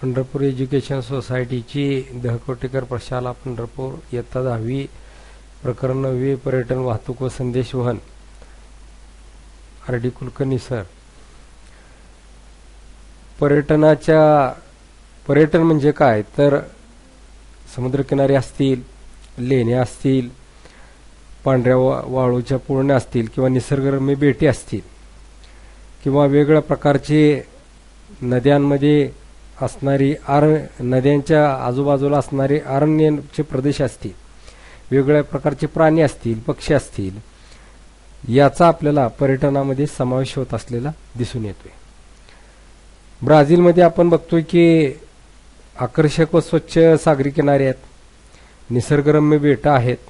Pandharpur education सोसायटीची दहकोटीकर प्रशाला पंढरपूर इयत्ता 10वी प्रकरण 9 पर्यटन वाहतूक व संदेश वहन आर.डी. कुलकर्णी सर. पर्यटन म्हणजे काय तर समुद्रकिनारे असतील, लेण्या असतील, पांढऱ्या वाळूच्या पुळण्या असतील किंवा निसर्गरम्य बेटे असतील किंवा वेगवेगळ्या प्रकारचे नद्यांमध्ये असणारी नद्यांच्या आजूबाजूला असणारे अरण्यचे प्रदेश असतील, वेगवेगळ्या प्रकारचे प्राणी असतील, पक्षी असतील, याचा आपल्याला पर्यटनामध्ये समावेश होत असलेला दिसून येतोय. ब्राझीलमध्ये आपण बघतोय की आकर्षक व स्वच्छ सागरी किनारे आहेत, निसर्गरम्य बेटं आहेत,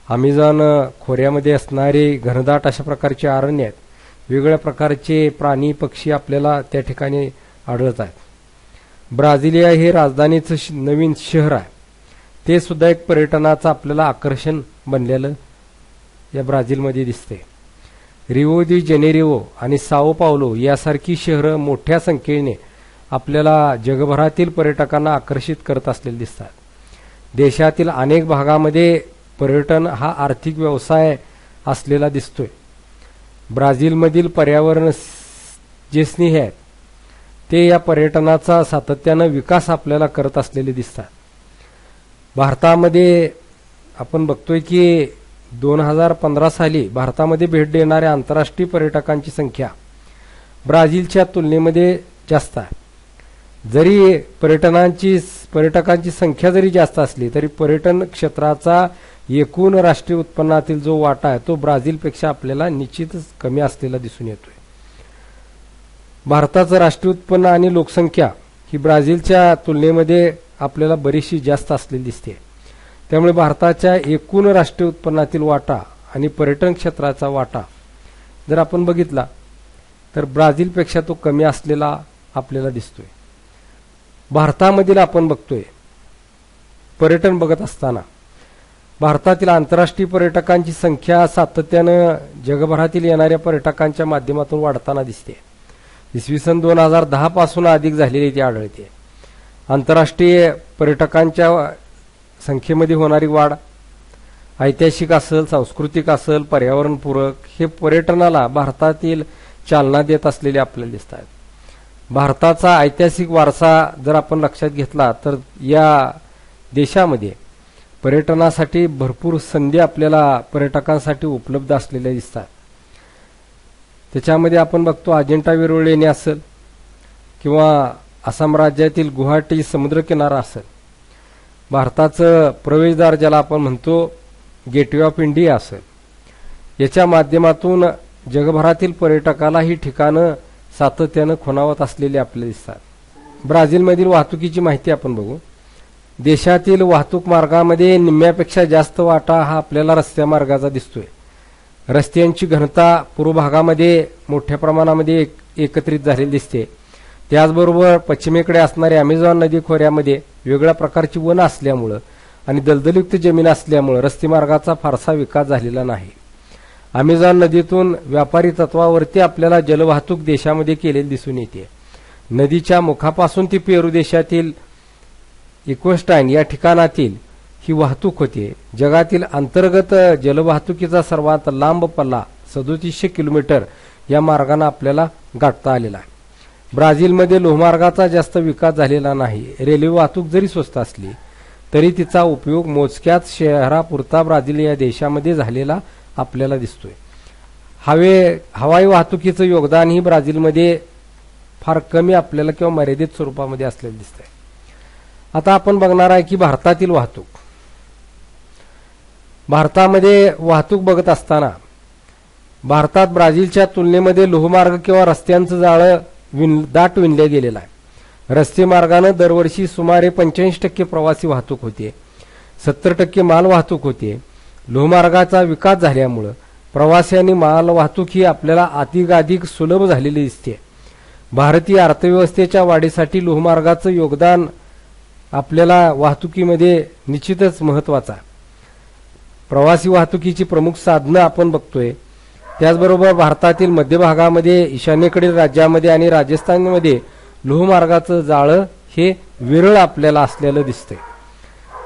अमेझॉन खोऱ्यामध्ये असणारे घनदाट अशा प्रकारचे अरण्य आहेत, वेगवेगळ्या प्रकारचे प्राणी पक्षी आपल्याला त्या ठिकाणी आढळत आहेत. ब्राझिलिया हे राजधानीचं नवीन शहर आहे, ते सुद्धा एक पर्यटनाचं आपल्याला आकर्षण बनलेलं या ब्राझीलमध्ये दिसते. रिओ दी जेनेरिओ आणि साओ पावलो यासारखी शहरं मोठ्या संख्येने आपल्याला जगभरातील पर्यटकांना आकर्षित करत असलेले दिसतात. देशातील अनेक भागामध्ये पर्यटन हा आर्थिक व्यवसाय असलेला दिसतोय. ब्राझीलमधील पर्यावरण जे स्नेही आहेत ते या पर्यटनाचा सातत्यानं विकास आपल्याला करत असलेले दिसतात. भारतामध्ये आपण बघतोय की 2015 साली भारतामध्ये भेट देणाऱ्या आंतरराष्ट्रीय पर्यटकांची संख्या ब्राझीलच्या तुलनेमध्ये जास्त आहे. जरी पर्यटकांची संख्या जरी जास्त असली तरी पर्यटन क्षेत्राचा एकूण राष्ट्रीय उत्पन्नातील जो वाटा आहे तो ब्राझीलपेक्षा आपल्याला निश्चितच कमी असलेला दिसून येतोय. भारताचं राष्ट्रीय उत्पन्न आणि लोकसंख्या ही ब्राझीलच्या तुलनेमध्ये आपल्याला बरीचशी जास्त असलेली दिसते. त्यामुळे भारताच्या एकूण राष्ट्रीय उत्पन्नातील वाटा आणि पर्यटन क्षेत्राचा वाटा जर आपण बघितला तर ब्राझीलपेक्षा तो कमी असलेला आपल्याला दिसतोय. भारतामधील आपण बघतोय पर्यटन बघत असताना भारतातील आंतरराष्ट्रीय पर्यटकांची संख्या सातत्यानं जगभरातील येणाऱ्या पर्यटकांच्या माध्यमातून वाढताना दिसते. इसवी सन 2010 पासून अधिक झालेली ती आढळते. आंतरराष्ट्रीय पर्यटकांच्या संख्येमध्ये होणारी वाढ ऐतिहासिक असेल, सांस्कृतिक असेल, पर्यावरणपूरक हे पर्यटनाला भारतातील चालना देत असलेले आपल्याला दिसत आहेत. भारताचा ऐतिहासिक वारसा जर आपण लक्षात घेतला तर या देशामध्ये पर्यटनासाठी भरपूर संधी आपल्याला पर्यटकांसाठी उपलब्ध असलेल्या दिसतात. त्याच्यामध्ये आपण बघतो अजिंठा वेरूळ लेणी असेल किंवा आसाम राज्यातील गुवाहाटी समुद्रकिनारा असेल, भारताचं प्रवेशद्वार ज्याला आपण म्हणतो गेटवे ऑफ इंडिया असेल, याच्या माध्यमातून जगभरातील पर्यटकाला ही ठिकाणं सातत्यानं खुणावत असलेली आपल्याला दिसतात. ब्राझीलमधील वाहतुकीची माहिती आपण बघू. देशातील वाहतूक मार्गामध्ये निम्म्यापेक्षा जास्त वाटा हा आपल्याला रस्त्या मार्गाचा दिसतोय. रस्त्यांची घनता पूर्व भागामध्ये मोठ्या प्रमाणामध्ये एकत्रित झालेली दिसते. त्याचबरोबर पश्चिमेकडे असणाऱ्या अमेझॉन नदी खोऱ्यामध्ये वेगळ्या प्रकारची वन असल्यामुळं आणि दलदलयुक्त जमीन असल्यामुळं रस्ते मार्गाचा फारसा विकास झालेला नाही. अमेझॉन नदीतून व्यापारी तत्वावरती आपल्याला जलवाहतूक देशामध्ये केलेली दिसून येते. नदीच्या मुखापासून ती पेरू देशातील इक्वेस्टाईन या ठिकाणातील ही वाहतूक होते. जगातील अंतर्गत जलवाहतुकीचा सर्वात लांब पल्ला 3700 किलोमीटर या मार्गाने आपल्याला गाठता आलेला आहे. ब्राझीलमध्ये लोहमार्गाचा जास्त विकास झालेला नाही. रेल्वे वाहतूक जरी स्वस्त असली तरी तिचा उपयोग मोजक्याच शहरापुरता ब्राझील या देशामध्ये झालेला आपल्याला दिसतोय. हवाई वाहतुकीचं योगदान ही ब्राझीलमध्ये फार कमी आपल्याला किंवा मर्यादित स्वरूपामध्ये असलेलं दिसतंय. आता आपण बघणार आहे की भारतातील वाहतूक. भारतामध्ये वाहतूक बघत असताना भारतात ब्राझीलच्या तुलनेमध्ये लोहमार्ग किंवा रस्त्यांचं जाळं दाट विणलं गेलेलं आहे. रस्ते मार्गाने दरवर्षी सुमारे 85% प्रवासी वाहतूक होते, 70% माल वाहतूक होते. लोहमार्गाचा विकास झाल्यामुळं प्रवासी आणि माल वाहतूक ही आपल्याला अधिकाधिक सुलभ झालेली दिसते. भारतीय अर्थव्यवस्थेच्या वाढीसाठी लोहमार्गाचं योगदान आपल्याला वाहतुकीमध्ये निश्चितच महत्वाचं आहे. प्रवासी वाहतुकीची प्रमुख साधनं आपण बघतोय. त्याचबरोबर भारतातील मध्य भागामध्ये ईशान्येकडील राज्यामध्ये आणि राजस्थानमध्ये लोहमार्गाचं जाळं हे विरळ आपल्याला असलेलं दिसतंय.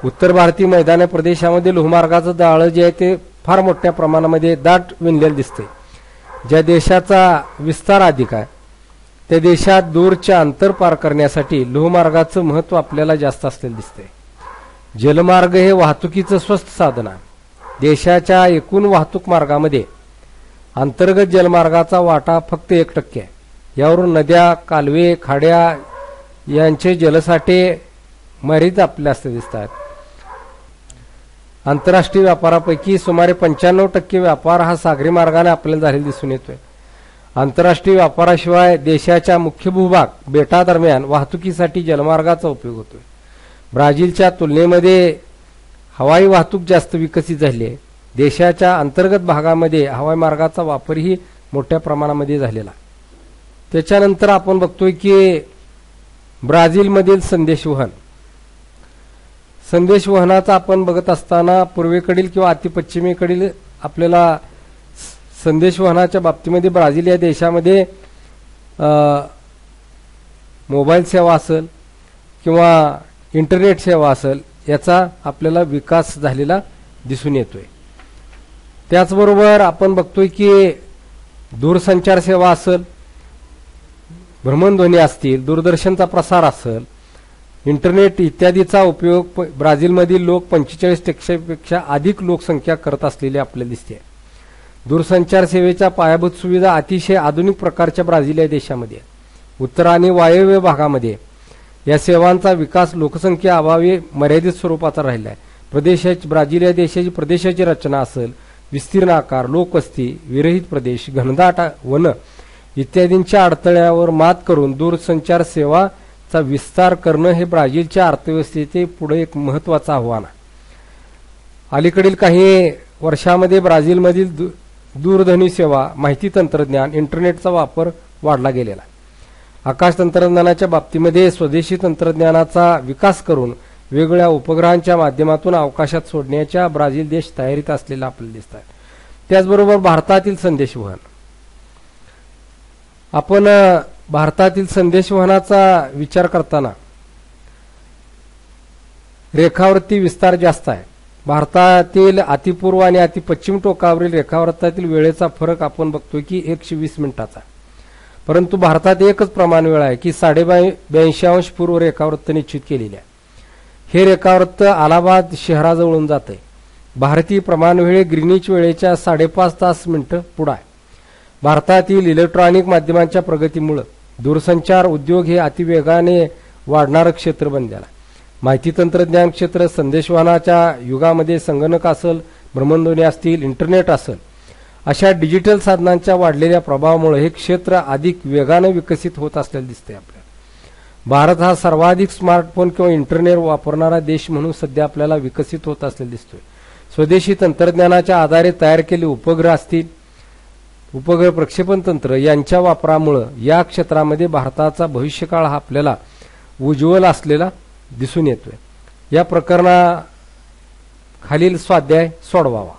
उत्तर भारतीय मैदानी प्रदेशामध्ये लोहमार्गाचं जाळं जे आहे ते फार मोठ्या प्रमाणामध्ये दाट विणलेलं दिसतंय. ज्या देशाचा विस्तार अधिक आहे त्या देशात दूरचे अंतर पार करण्यासाठी लोहमार्गाचं महत्त्व आपल्याला जास्त असलेलं दिसतंय. जलमार्ग हे वाहतुकीचं स्वस्त साधन आहे. देशाच्या एकूण वाहतूक मार्गामध्ये अंतर्गत जलमार्गाचा वाटा फक्त 1% आहे. यावरून नद्या, कालवे, खाड्या यांचे जलसाठे मर्यादित आपल्या असते दिसतात. आंतरराष्ट्रीय व्यापारापैकी सुमारे 95% व्यापार हा सागरी मार्गाने आपल्याला झालेला दिसून येतोय. आंतरराष्ट्रीय व्यापाराशिवाय देशाच्या मुख्य भूभाग बेटादरम्यान वाहतुकीसाठी जलमार्गाचा उपयोग होतोय. ब्राझीलच्या तुलनेमध्ये हवाई वाहतूक जास्त विकसित झाली आहे. देशाच्या अंतर्गत भागामध्ये हवाई मार्गाचा वापरही मोठ्या प्रमाणामध्ये झालेला. त्याच्यानंतर आपण बघतोय की ब्राझीलमधील संदेशवहन. संदेशवहनाचा आपण बघत असताना पूर्वेकडील किंवा अतिपश्चिमेकडील आपल्याला संदेशवहनाच्या बाबतीमध्ये ब्राझील या देशामध्ये मोबाईल सेवा असेल किंवा इंटरनेट सेवा असेल याचा आपल्याला विकास झालेला दिसून येतोय. त्याचबरोबर आपण बघतोय की दूरसंचार सेवा असेल, भ्रमणध्वनी असतील, दूरदर्शनचा प्रसार असेल, इंटरनेट इत्यादीचा उपयोग ब्राझीलमधील लोक 45% अधिक लोकसंख्या करत असलेली आपल्याला दिसते. दूरसंचार सेवेच्या पायाभूत सुविधा अतिशय आधुनिक प्रकारच्या ब्राझील या देशामध्ये. उत्तर आणि वायव्य भागामध्ये या सेवांचा विकास लोकसंख्या अभावी मर्यादित स्वरूपाचा राहिला आहे. प्रदेशाची ब्राझील या देशाची प्रदेशाची रचना असेल, विस्तीर्ण आकार, लोकवस्ती, विरहित प्रदेश, घनदाट वन इत्यादींच्या अडथळ्यावर मात करून दूरसंचार सेवाचा विस्तार करणं हे ब्राझीलच्या अर्थव्यवस्थेचे पुढे एक महत्त्वाचं आव्हान आहे. अलीकडील काही वर्षामध्ये ब्राझीलमधील दूरध्वनी सेवा, माहिती तंत्रज्ञान, इंटरनेटचा वापर वाढला गेलेला आहे. आकाश तंत्रज्ञानाच्या बाबतीमध्ये स्वदेशी तंत्रज्ञानाचा विकास करून वेगवेगळ्या उपग्रहांच्या माध्यमातून अवकाशात सोडण्याच्या ब्राझील देश तयारीत असलेला आपल्याला दिसत आहे. त्याचबरोबर भारतातील संदेशवहन. आपण भारतातील संदेशवहनाचा विचार करताना रेखावृत्ती विस्तार जास्त आहे. भारतातील अतिपूर्व आणि अतिपश्चिम टोकावरील रेखावृत्तातील वेळेचा फरक आपण बघतोय की 120 मिनिटाचा. परंतु भारतात एकच प्रमाण वेळ आहे की 82.5 पूर्व रेखावृत्त निश्चित केलेली आहे. हे रेखावृत्त अलाहाबाद शहराजवळून जात आहे. भारतीय प्रमाण वेळ ग्रीनिच वेळेच्या 5.5 तास मिनिटं पुढे आहे. भारतातील इलेक्ट्रॉनिक माध्यमांच्या प्रगतीमुळे दूरसंचार उद्योग हे अतिवेगाने वाढणारं क्षेत्र बनलेलं आहे. माहिती तंत्रज्ञान क्षेत्र, संदेशवहनाच्या युगामध्ये संगणक असेल, भ्रमणध्वनी असतील, इंटरनेट असेल अशा डिजिटल साधनांच्या वाढलेल्या प्रभावामुळे हे क्षेत्र अधिक वेगाने विकसित होत असलेलं दिसतंय आपल्याला. भारत हा सर्वाधिक स्मार्टफोन किंवा इंटरनेट वापरणारा देश म्हणून सध्या आपल्याला विकसित होत असलेला दिसतोय. स्वदेशी तंत्रज्ञानाच्या आधारे तयार केलेले उपग्रह असतील, उपग्रह प्रक्षेपण तंत्र यांच्या वापरामुळे या क्षेत्रामध्ये भारताचा भविष्यकाळ हा आपल्याला उज्ज्वल असलेला दिसून येतोय. या प्रकरणाखालील स्वाध्याय सोडवावा.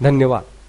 धन्यवाद.